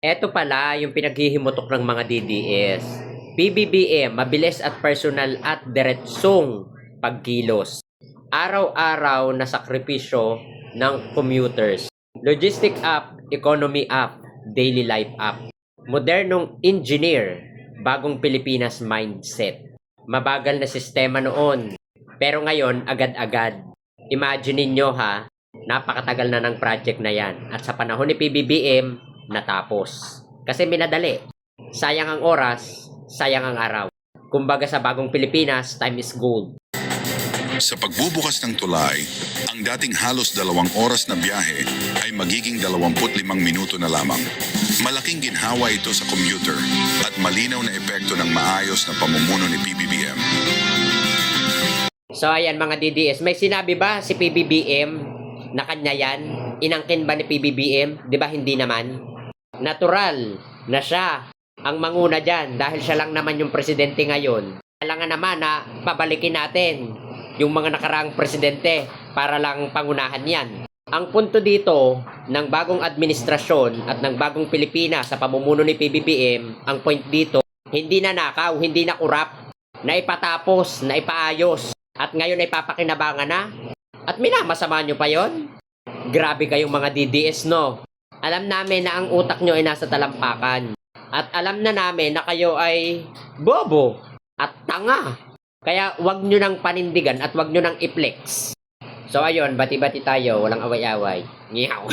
Eto pala yung pinaghihimutok ng mga DDS. PBBM, mabilis at personal at diretsong pagkilos. Araw-araw na sakripisyo ng commuters. Logistic app, economy app, daily life app. Modernong engineer, bagong Pilipinas mindset. Mabagal na sistema noon, pero ngayon agad-agad. Imagine niyo ha, napakatagal na ng project na yan. At sa panahon ni PBBM, natapos. Kasi minadali. Sayang ang oras, sayang ang araw. Kumbaga sa bagong Pilipinas, time is gold. Sa pagbubukas ng tulay, ang dating halos 2 oras na biyahe ay magiging 25 minuto na lamang. Malaking ginhawa ito sa commuter at malinaw na epekto ng maayos na pamumuno ni PBBM. So ayan mga DDS, may sinabi ba si PBBM na kanya yan? Inangkin ba ni PBBM? Di ba hindi naman? Natural na siya ang manguna dyan dahil siya lang naman yung presidente ngayon. Kailangan naman na pabalikin natin yung mga nakaraang presidente para lang pangunahan yan. Ang punto dito ng bagong administrasyon at ng bagong Pilipinas sa pamumuno ni PBBM, ang point dito, hindi na nakaw, hindi na kurap, na ipatapos, na ipaayos, at ngayon ay papakinabangan na. At minamasama nyo pa yon? Grabe kayong mga DDS, no? Alam namin na ang utak nyo ay nasa talampakan. At alam na namin na kayo ay bobo at tanga. Kaya wag nyo nang panindigan at wag nyo nang i-flex. So ayun, bati-bati tayo, walang away-away. Ngiyaw.